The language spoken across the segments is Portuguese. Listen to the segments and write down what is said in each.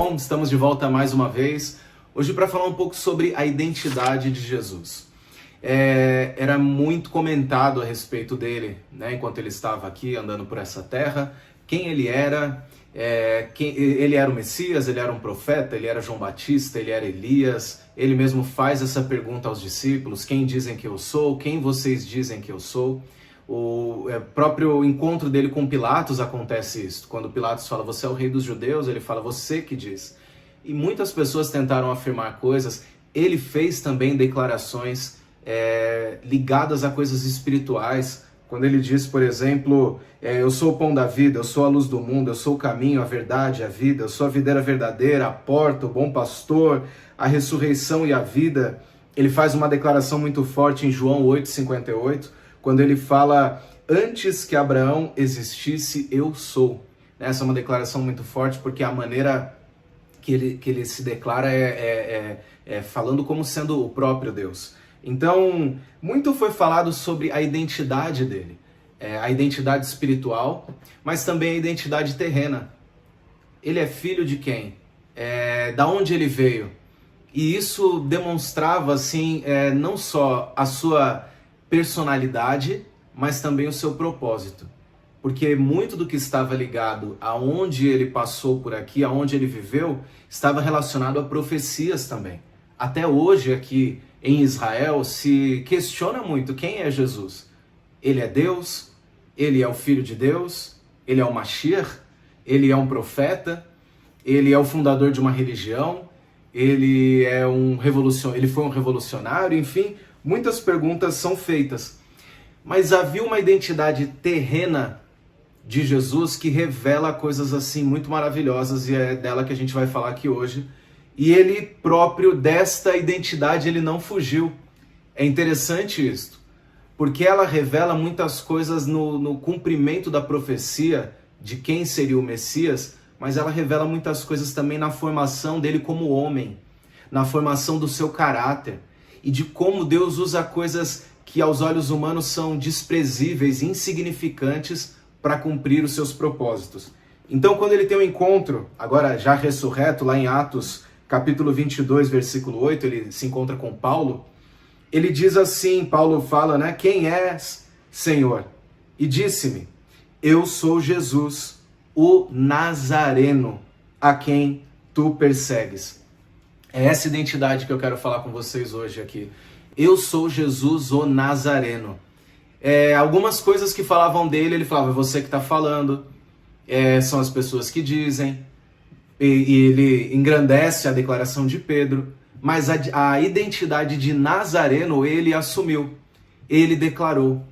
bom? Estamos de volta mais uma vez, hoje para falar um pouco sobre a identidade de Jesus. Era muito comentado a respeito dele, né, enquanto ele estava aqui andando por essa terra, quem ele era, ele era o Messias, ele era um profeta, ele era João Batista, ele era Elias. Ele mesmo faz essa pergunta aos discípulos: quem dizem que eu sou? Quem vocês dizem que eu sou? O próprio encontro dele com Pilatos acontece isso. Quando Pilatos fala, você é o rei dos judeus, ele fala, você que diz. E muitas pessoas tentaram afirmar coisas. Ele fez também declarações ligadas a coisas espirituais. Quando ele diz, por exemplo, eu sou o pão da vida, eu sou a luz do mundo, eu sou o caminho, a verdade, a vida, eu sou a videira verdadeira, a porta, o bom pastor, a ressurreição e a vida. Ele faz uma declaração muito forte em João 8,58, quando ele fala, antes que Abraão existisse, eu sou. Essa é uma declaração muito forte, porque a maneira que ele se declara falando como sendo o próprio Deus. Então, muito foi falado sobre a identidade dele, a identidade espiritual, mas também a identidade terrena. Ele é filho de quem? Da onde ele veio? E isso demonstrava, assim, não só a sua personalidade, mas também o seu propósito. Porque muito do que estava ligado aonde ele passou por aqui, aonde ele viveu, estava relacionado a profecias também. Até hoje aqui em Israel se questiona muito quem é Jesus. Ele é Deus? Ele é o Filho de Deus? Ele é o Mashiach? Ele é um profeta? Ele é o fundador de uma religião? Ele foi um revolucionário? Enfim, muitas perguntas são feitas. Mas havia uma identidade terrena de Jesus que revela coisas assim muito maravilhosas, e é dela que a gente vai falar aqui hoje. E ele próprio, desta identidade, ele não fugiu. É interessante isso, porque ela revela muitas coisas no cumprimento da profecia de quem seria o Messias, mas ela revela muitas coisas também na formação dele como homem, na formação do seu caráter, e de como Deus usa coisas que aos olhos humanos são desprezíveis, insignificantes, para cumprir os seus propósitos. Então, quando ele tem um encontro, agora já ressurreto, lá em Atos, capítulo 22, versículo 8, ele se encontra com Paulo. Ele diz assim, Paulo fala, né? Quem és, Senhor? E disse-me, eu sou Jesus, o Nazareno, a quem tu persegues. É essa identidade que eu quero falar com vocês hoje aqui. Eu sou Jesus, o Nazareno. Algumas coisas que falavam dele, ele falava, é você que está falando, são as pessoas que dizem. E ele engrandece a declaração de Pedro, mas a identidade de Nazareno ele assumiu, ele declarou.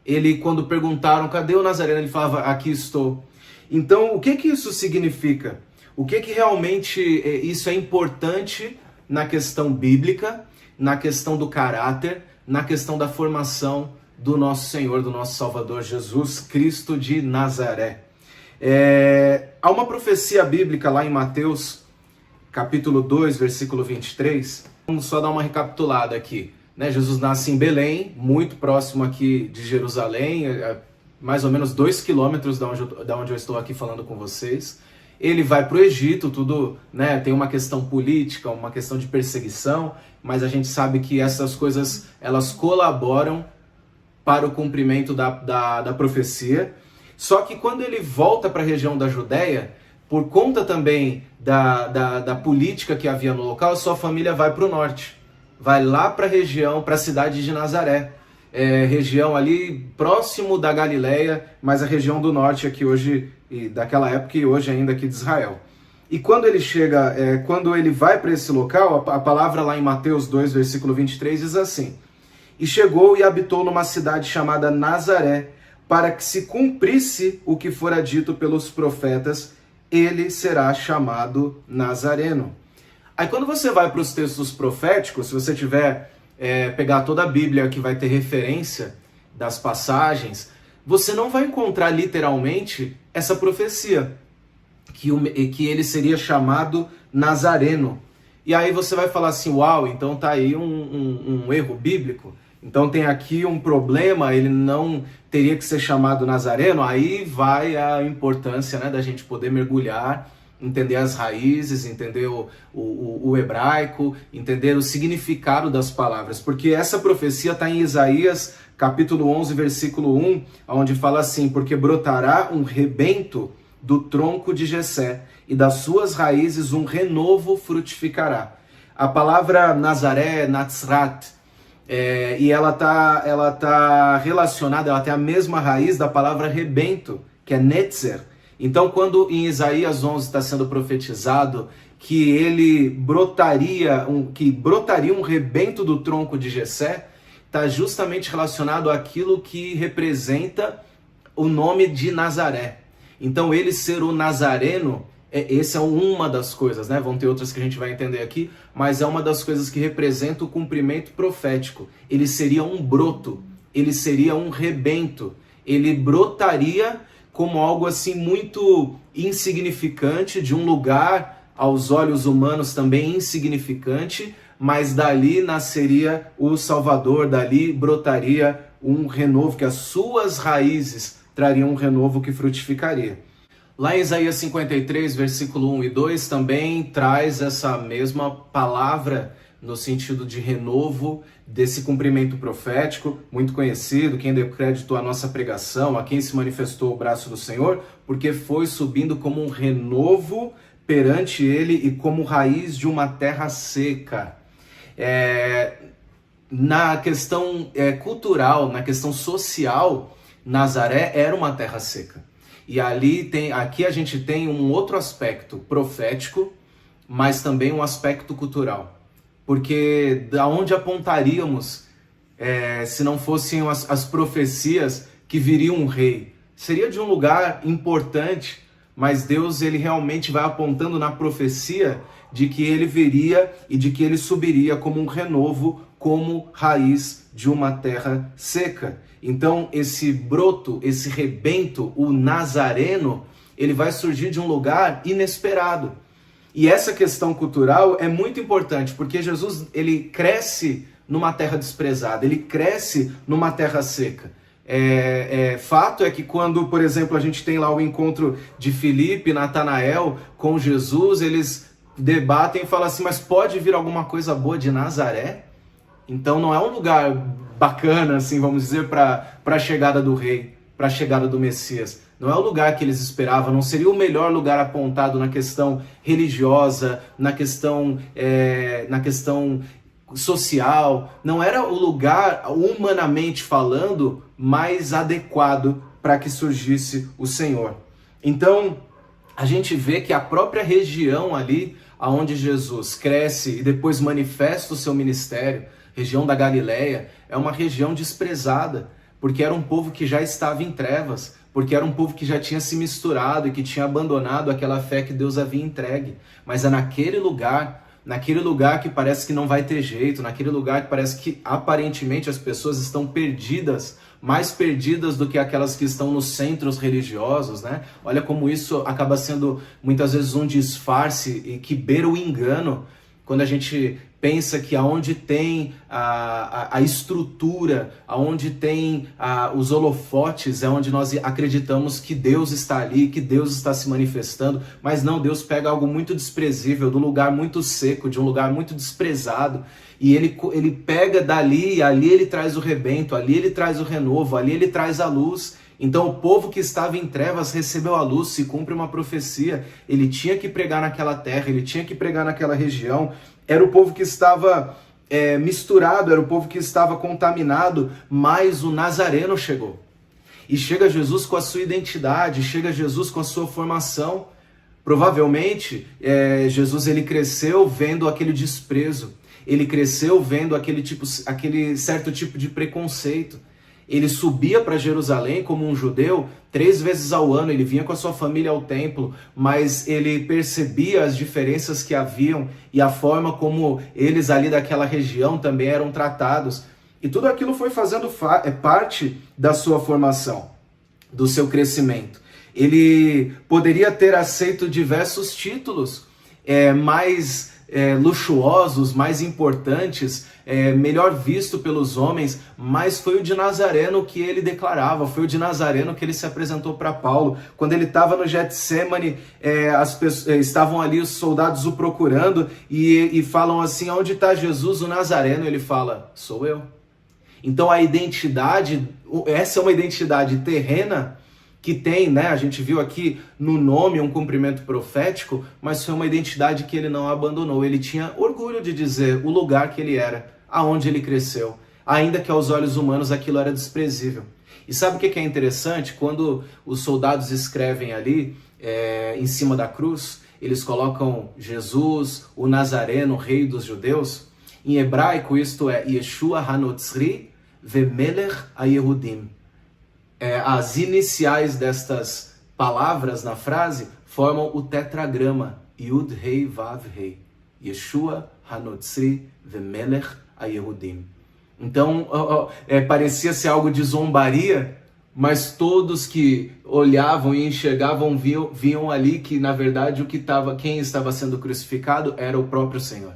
Ele, quando perguntaram, cadê o Nazareno? Ele falava, aqui estou. Então, o que isso significa? O que realmente isso é importante na questão bíblica, na questão do caráter, na questão da formação do nosso Senhor, do nosso Salvador Jesus Cristo de Nazaré. Há uma profecia bíblica lá em Mateus, capítulo 2, versículo 23. Vamos só dar uma recapitulada aqui. Jesus nasce em Belém, muito próximo aqui de Jerusalém, mais ou menos 2 quilômetros da onde eu estou aqui falando com vocês. Ele vai para o Egito, tudo, né, tem uma questão política, uma questão de perseguição, mas a gente sabe que essas coisas elas colaboram para o cumprimento da profecia. Só que quando ele volta para a região da Judéia, por conta também da política que havia no local, sua família vai para o norte. Vai lá para a região, para a cidade de Nazaré. Região ali próximo da Galileia, mas a região do norte aqui hoje, e daquela época e hoje ainda aqui de Israel. E quando ele chega, quando ele vai para esse local, a palavra lá em Mateus 2, versículo 23 diz assim, e chegou e habitou numa cidade chamada Nazaré, para que se cumprisse o que fora dito pelos profetas, ele será chamado Nazareno. Aí quando você vai para os textos proféticos, se você tiver, pegar toda a Bíblia que vai ter referência das passagens, você não vai encontrar literalmente essa profecia, que ele seria chamado Nazareno. E aí você vai falar assim, uau, então tá aí um erro bíblico. Então tem aqui um problema, ele não teria que ser chamado Nazareno. Aí vai a importância, né, da gente poder mergulhar entender as raízes, entender o hebraico, entender o significado das palavras, porque essa profecia está em Isaías capítulo 11, versículo 1, onde fala assim: porque brotará um rebento do tronco de Jessé, e das suas raízes um renovo frutificará. A palavra Nazaré, Natzrat, e ela tá relacionada, ela tem a mesma raiz da palavra rebento, que é Netzer. Então, quando em Isaías 11 está sendo profetizado que ele brotaria um rebento do tronco de Jessé, está justamente relacionado àquilo que representa o nome de Nazaré. Então, ele ser o Nazareno, essa é uma das coisas, né? Vão ter outras que a gente vai entender aqui, mas é uma das coisas que representa o cumprimento profético. Ele seria um broto, ele seria um rebento, ele brotaria como algo assim muito insignificante, de um lugar aos olhos humanos também insignificante, mas dali nasceria o Salvador, dali brotaria um renovo, que as suas raízes trariam um renovo que frutificaria. Lá em Isaías 53, versículo 1 e 2, também traz essa mesma palavra no sentido de renovo, desse cumprimento profético, muito conhecido, quem deu crédito à nossa pregação, a quem se manifestou o braço do Senhor, porque foi subindo como um renovo perante ele e como raiz de uma terra seca. Na questão cultural, na questão social, Nazaré era uma terra seca. E aqui a gente tem um outro aspecto profético, mas também um aspecto cultural. Porque da onde apontaríamos se não fossem as profecias que viria um rei? Seria de um lugar importante, mas Deus ele realmente vai apontando na profecia de que ele viria e de que ele subiria como um renovo, como raiz de uma terra seca. Então esse broto, esse rebento, o Nazareno, ele vai surgir de um lugar inesperado. E essa questão cultural é muito importante, porque Jesus ele cresce numa terra desprezada, ele cresce numa terra seca. Fato é que quando, por exemplo, a gente tem lá o encontro de Filipe e Natanael com Jesus, eles debatem e falam assim, mas pode vir alguma coisa boa de Nazaré? Então não é um lugar bacana, assim, vamos dizer, para a chegada do rei, para a chegada do Messias. Não é o lugar que eles esperavam, não seria o melhor lugar apontado na questão religiosa, na questão social, não era o lugar, humanamente falando, mais adequado para que surgisse o Senhor. Então, a gente vê que a própria região ali, onde Jesus cresce e depois manifesta o seu ministério, região da Galileia, é uma região desprezada, porque era um povo que já estava em trevas, porque era um povo que já tinha se misturado e que tinha abandonado aquela fé que Deus havia entregue. Mas é naquele lugar que parece que não vai ter jeito, naquele lugar que parece que aparentemente as pessoas estão perdidas, mais perdidas do que aquelas que estão nos centros religiosos, né? Olha como isso acaba sendo muitas vezes um disfarce e que beira o engano, quando a gente pensa que aonde tem a estrutura, aonde tem os holofotes, é onde nós acreditamos que Deus está ali, que Deus está se manifestando, mas não, Deus pega algo muito desprezível, de um lugar muito seco, de um lugar muito desprezado, e ele pega dali, e ali ele traz o rebento, ali ele traz o renovo, ali ele traz a luz. Então o povo que estava em trevas recebeu a luz, se cumpre uma profecia, ele tinha que pregar naquela terra, ele tinha que pregar naquela região. Era o povo que estava misturado, era o povo que estava contaminado, mas o Nazareno chegou. E chega Jesus com a sua identidade, chega Jesus com a sua formação. Provavelmente, Jesus ele cresceu vendo aquele desprezo, ele cresceu vendo aquele certo tipo de preconceito. Ele subia para Jerusalém como um judeu, 3 vezes ao ano, ele vinha com a sua família ao templo, mas ele percebia as diferenças que haviam e a forma como eles ali daquela região também eram tratados. E tudo aquilo foi fazendo parte da sua formação, do seu crescimento. Ele poderia ter aceito diversos títulos, mais luxuosos, mais importantes, melhor visto pelos homens, mas foi o de Nazareno que ele declarava, foi o de Nazareno que ele se apresentou para Paulo. Quando ele estava no Getsemane, estavam ali os soldados o procurando e falam assim: onde está Jesus, o Nazareno? Ele fala: sou eu. Então a identidade, essa é uma identidade terrena, que tem, né, a gente viu aqui no nome um cumprimento profético, mas foi uma identidade que ele não abandonou. Ele tinha orgulho de dizer o lugar que ele era, aonde ele cresceu, ainda que aos olhos humanos aquilo era desprezível. E sabe o que é interessante? Quando os soldados escrevem ali, em cima da cruz, eles colocam Jesus, o Nazareno, rei dos judeus. Em hebraico isto é Yeshua HaNotzri Vemelech HaYehudim. As iniciais destas palavras na frase formam o tetragrama Yud Rei Vav Rei, Yeshua HaNotzri Vemelech HaYehudim. Então parecia ser algo de zombaria, mas todos que olhavam e enxergavam viam ali que na verdade quem estava sendo crucificado era o próprio Senhor.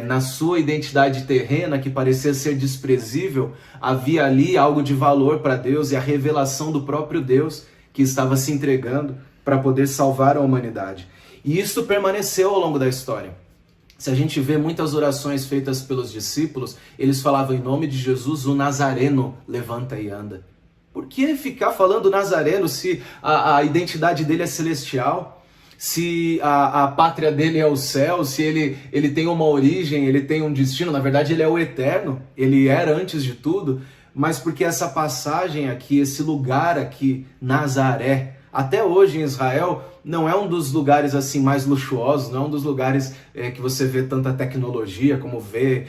Na sua identidade terrena, que parecia ser desprezível, havia ali algo de valor para Deus e a revelação do próprio Deus que estava se entregando para poder salvar a humanidade. E isso permaneceu ao longo da história. Se a gente vê muitas orações feitas pelos discípulos, eles falavam: em nome de Jesus, o Nazareno levanta e anda. Por que ficar falando Nazareno se a identidade dele é celestial? Se a pátria dele é o céu, se ele tem uma origem, ele tem um destino, na verdade ele é o eterno, ele era antes de tudo, mas porque essa passagem aqui, esse lugar aqui, Nazaré, até hoje em Israel, não é um dos lugares assim mais luxuosos, não é um dos lugares que você vê tanta tecnologia como vê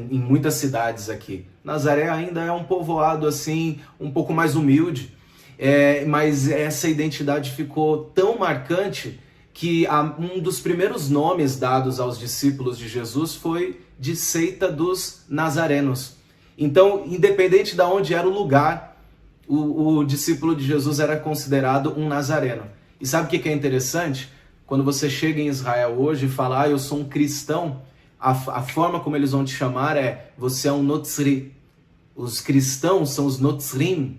em muitas cidades aqui. Nazaré ainda é um povoado assim, um pouco mais humilde. Mas essa identidade ficou tão marcante que um dos primeiros nomes dados aos discípulos de Jesus foi de seita dos nazarenos. Então, independente de onde era o lugar, o discípulo de Jesus era considerado um nazareno. E sabe o que é interessante? Quando você chega em Israel hoje e fala: eu sou um cristão, a forma como eles vão te chamar você é um notzri. Os cristãos são os notzrim,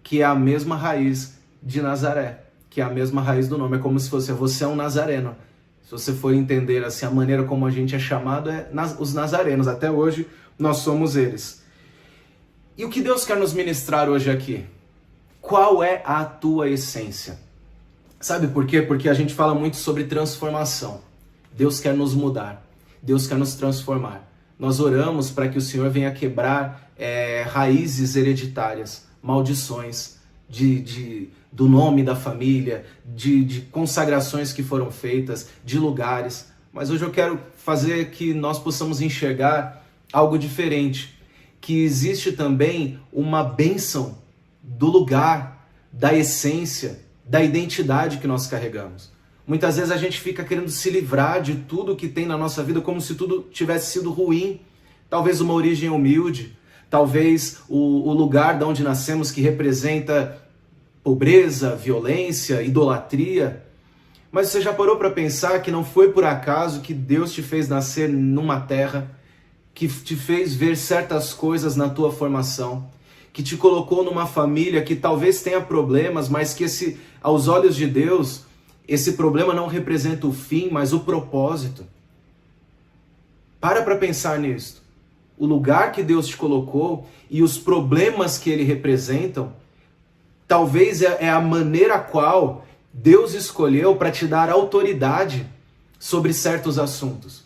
que é a mesma raiz de Nazaré, que é a mesma raiz do nome. É como se você é um nazareno. Se você for entender assim, a maneira como a gente é chamado os nazarenos. Até hoje nós somos eles. E o que Deus quer nos ministrar hoje aqui? Qual é a tua essência? Sabe por quê? Porque a gente fala muito sobre transformação. Deus quer nos mudar. Deus quer nos transformar. Nós oramos para que o Senhor venha quebrar raízes hereditárias, maldições do nome da família, de consagrações que foram feitas, de lugares. Mas hoje eu quero fazer que nós possamos enxergar algo diferente, que existe também uma bênção do lugar, da essência, da identidade que nós carregamos. Muitas vezes a gente fica querendo se livrar de tudo que tem na nossa vida como se tudo tivesse sido ruim. Talvez uma origem humilde, talvez o lugar de onde nascemos que representa pobreza, violência, idolatria. Mas você já parou para pensar que não foi por acaso que Deus te fez nascer numa terra, que te fez ver certas coisas na tua formação, que te colocou numa família que talvez tenha problemas, mas que aos olhos de Deus, esse problema não representa o fim, mas o propósito. Para pensar nisso. O lugar que Deus te colocou e os problemas que ele representam, talvez é a maneira a qual Deus escolheu para te dar autoridade sobre certos assuntos.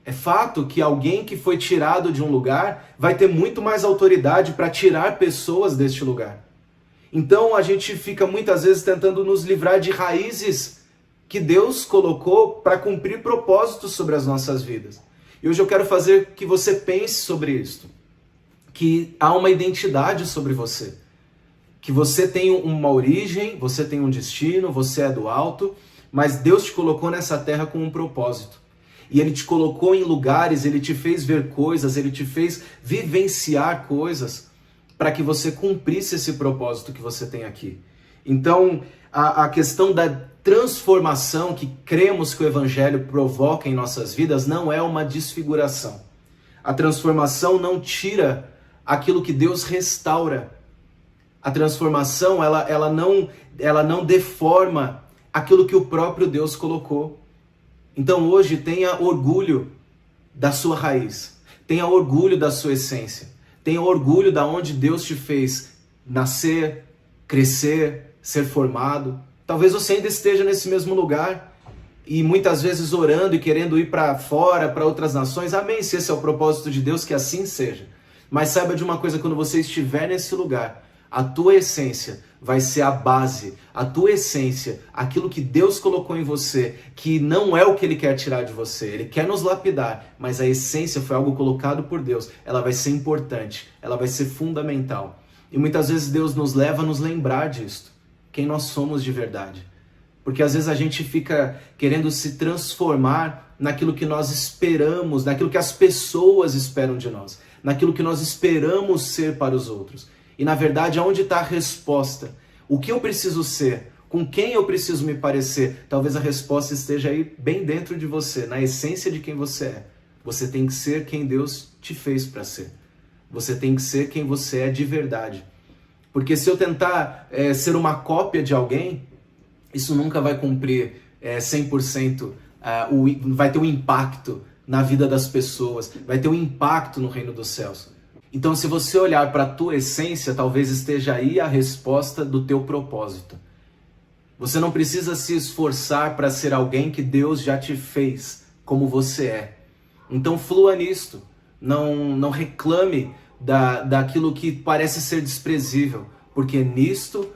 É fato que alguém que foi tirado de um lugar vai ter muito mais autoridade para tirar pessoas deste lugar. Então a gente fica muitas vezes tentando nos livrar de raízes que Deus colocou para cumprir propósitos sobre as nossas vidas. E hoje eu quero fazer que você pense sobre isso, que há uma identidade sobre você, que você tem uma origem, você tem um destino, você é do alto, mas Deus te colocou nessa terra com um propósito. E Ele te colocou em lugares, Ele te fez ver coisas, Ele te fez vivenciar coisas para que você cumprisse esse propósito que você tem aqui. Então, a questão da transformação que cremos que o Evangelho provoca em nossas vidas não é uma desfiguração. A transformação não tira aquilo que Deus restaura. A transformação, ela não deforma aquilo que o próprio Deus colocou. Então hoje tenha orgulho da sua raiz, tenha orgulho da sua essência, tenha orgulho da onde Deus te fez nascer, crescer, ser formado. Talvez você ainda esteja nesse mesmo lugar e muitas vezes orando e querendo ir para fora, para outras nações. Amém, se esse é o propósito de Deus, que assim seja. Mas saiba de uma coisa, quando você estiver nesse lugar, a tua essência vai ser a base, a tua essência, aquilo que Deus colocou em você, que não é o que Ele quer tirar de você. Ele quer nos lapidar, mas a essência foi algo colocado por Deus. Ela vai ser importante, ela vai ser fundamental. E muitas vezes Deus nos leva a nos lembrar disto, quem nós somos de verdade. Porque às vezes a gente fica querendo se transformar naquilo que nós esperamos, naquilo que as pessoas esperam de nós, naquilo que nós esperamos ser para os outros. E na verdade, aonde está a resposta? O que eu preciso ser? Com quem eu preciso me parecer? Talvez a resposta esteja aí bem dentro de você, na essência de quem você é. Você tem que ser quem Deus te fez para ser. Você tem que ser quem você é de verdade. Porque se eu tentar ser uma cópia de alguém, isso nunca vai cumprir 100%, vai ter um impacto na vida das pessoas, vai ter um impacto no reino dos céus. Então, se você olhar para a tua essência, talvez esteja aí a resposta do teu propósito. Você não precisa se esforçar para ser alguém que Deus já te fez como você é. Então, flua nisto. Não reclame daquilo que parece ser desprezível, porque nisto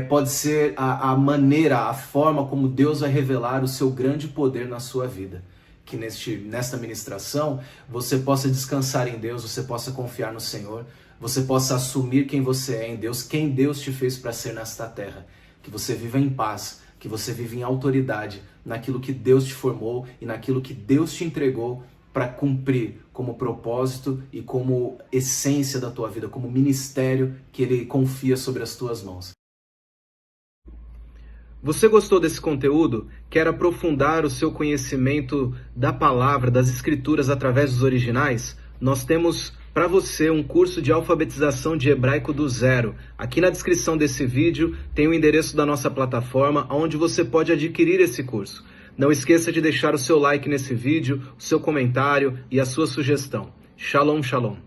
pode ser a maneira, a forma como Deus vai revelar o seu grande poder na sua vida. Que nesta ministração você possa descansar em Deus, você possa confiar no Senhor, você possa assumir quem você é em Deus, quem Deus te fez para ser nesta terra. Que você viva em paz, que você viva em autoridade naquilo que Deus te formou e naquilo que Deus te entregou para cumprir como propósito e como essência da tua vida, como ministério que Ele confia sobre as tuas mãos. Você gostou desse conteúdo? Quer aprofundar o seu conhecimento da palavra, das escrituras através dos originais? Nós temos para você um curso de alfabetização de hebraico do zero. Aqui na descrição desse vídeo tem o endereço da nossa plataforma, onde você pode adquirir esse curso. Não esqueça de deixar o seu like nesse vídeo, o seu comentário e a sua sugestão. Shalom, shalom.